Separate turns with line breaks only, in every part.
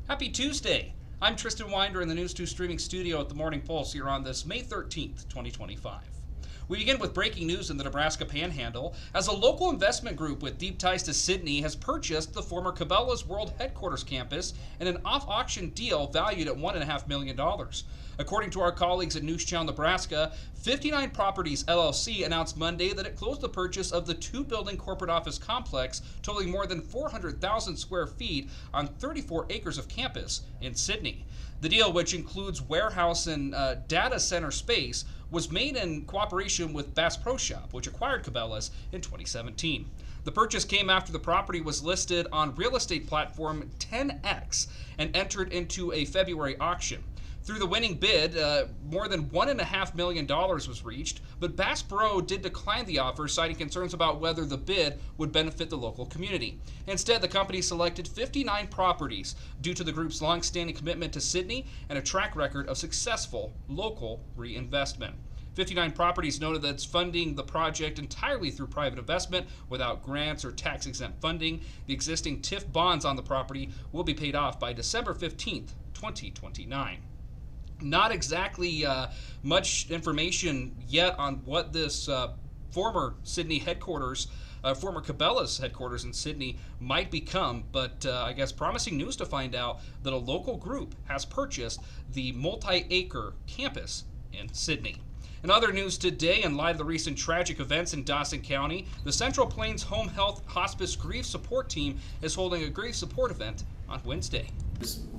Happy Tuesday. I'm Tristan Winder in the News 2 streaming studio at the Morning Pulse here on this May 13th, 2025. We begin with breaking news in the Nebraska Panhandle as a local investment group with deep ties to Sidney has purchased the former Cabela's World Headquarters campus in an off-auction deal valued at $1.5 million. According to our colleagues at News Channel Nebraska, 59 Properties LLC announced Monday that it closed the purchase of the two-building corporate office complex totaling more than 400,000 square feet on 34 acres of campus in Sidney. The deal, which includes warehouse and data center space, was made in cooperation with Bass Pro Shop, which acquired Cabela's in 2017. The purchase came after the property was listed on real estate platform 10X and entered into a February auction. Through the winning bid, more than $1.5 million was reached, but Bass Pro did decline the offer, citing concerns about whether the bid would benefit the local community. Instead, the company selected 59 properties due to the group's long-standing commitment to Sidney and a track record of successful local reinvestment. 59 Properties noted that it's funding the project entirely through private investment without grants or tax-exempt funding. The existing TIF bonds on the property will be paid off by December 15th, 2029. Not exactly much information yet on what this former Sidney headquarters, former Cabela's headquarters in Sidney might become, but I guess promising news to find out that a local group has purchased the multi-acre campus in Sidney. In other news today, in light of the recent tragic events in Dawson County, the Central Plains Home Health Hospice Grief Support Team is holding a grief support event on Wednesday.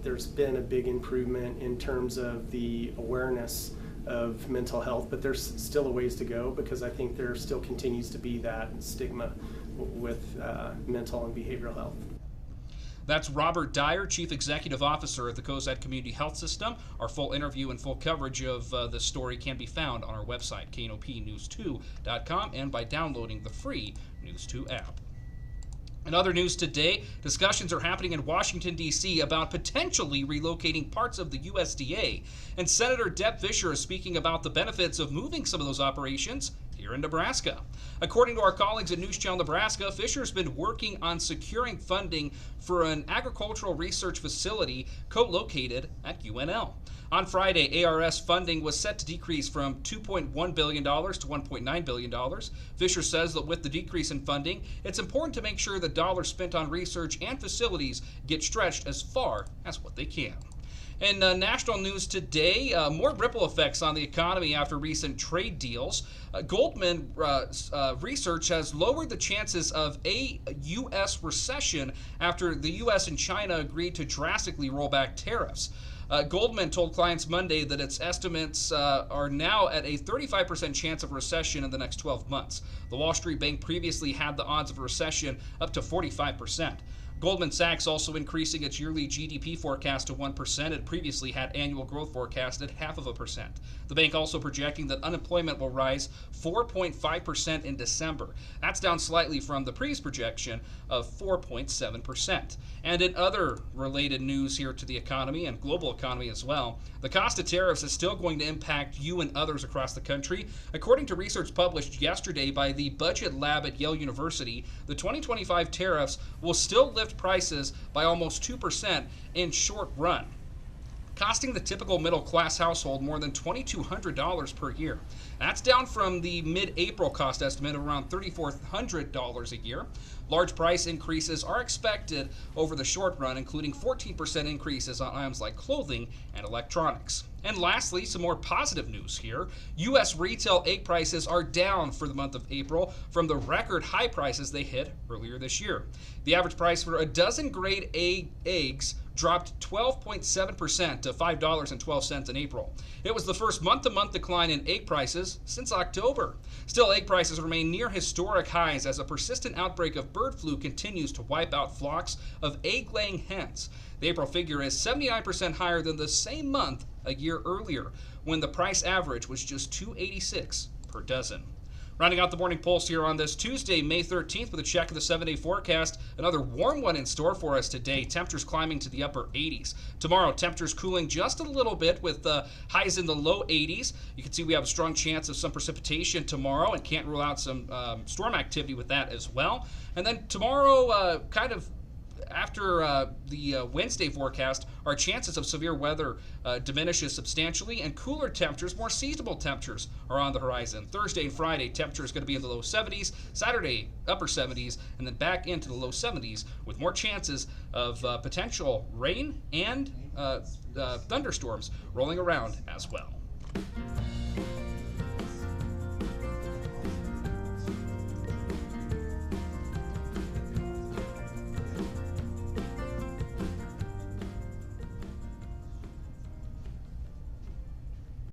There's been a big improvement in terms of the awareness of mental health, but there's still a ways to go because I think there still continues to be that stigma with mental and behavioral health.
That's Robert Dyer, Chief Executive Officer at the Cozad Community Health System. Our full interview and full coverage of this story can be found on our website, knopnews2.com, and by downloading the free News 2 app. In other news today, discussions are happening in Washington, D.C. about potentially relocating parts of the USDA, and Senator Deb Fischer is speaking about the benefits of moving some of those operations here in Nebraska. According to our colleagues at News Channel Nebraska, Fisher's been working on securing funding for an agricultural research facility co-located at UNL. On Friday, ARS funding was set to decrease from $2.1 billion to $1.9 billion. Fisher says that with the decrease in funding, it's important to make sure the dollars spent on research and facilities get stretched as far as what they can. In national news today, more ripple effects on the economy after recent trade deals. Goldman research has lowered the chances of a U.S. recession after the U.S. and China agreed to drastically roll back tariffs. Goldman told clients Monday that its estimates are now at a 35% chance of recession in the next 12 months. The Wall Street Bank previously had the odds of a recession up to 45%. Goldman Sachs also increasing its yearly GDP forecast to 1%. It previously had annual growth forecast at 0.5%. The bank also projecting that unemployment will rise 4.5% in December. That's down slightly from the previous projection of 4.7%. And in other related news here to the economy and global economy as well, the cost of tariffs is still going to impact you and others across the country. According to research published yesterday by the Budget Lab at Yale University, the 2025 tariffs will still lift prices by almost 2% in short run, costing the typical middle-class household more than $2,200 per year. That's down from the mid-April cost estimate of around $3,400 a year. Large price increases are expected over the short run, including 14% increases on items like clothing and electronics. And lastly, some more positive news here. U.S. retail egg prices are down for the month of April from the record high prices they hit earlier this year. The average price for a dozen grade A eggs dropped 12.7% to $5.12 in April. It was the first month-to-month decline in egg prices since October. Still, egg prices remain near historic highs as a persistent outbreak of bird flu continues to wipe out flocks of egg-laying hens. The April figure is 79% higher than the same month a year earlier, when the price average was just $2.86 per dozen. Rounding out the Morning Pulse here on this Tuesday, May 13th, with a check of the 7-day forecast. Another warm one in store for us today. Temperatures climbing to the upper 80s. Tomorrow, temperatures cooling just a little bit with highs in the low 80s. You can see we have a strong chance of some precipitation tomorrow and can't rule out some storm activity with that as well. And then tomorrow, kind of after the Wednesday forecast, our chances of severe weather diminishes substantially, and cooler temperatures, more seasonable temperatures, are on the horizon. Thursday and Friday, temperature is going to be in the low 70s. Saturday, upper 70s, and then back into the low 70s, with more chances of potential rain and thunderstorms rolling around as well.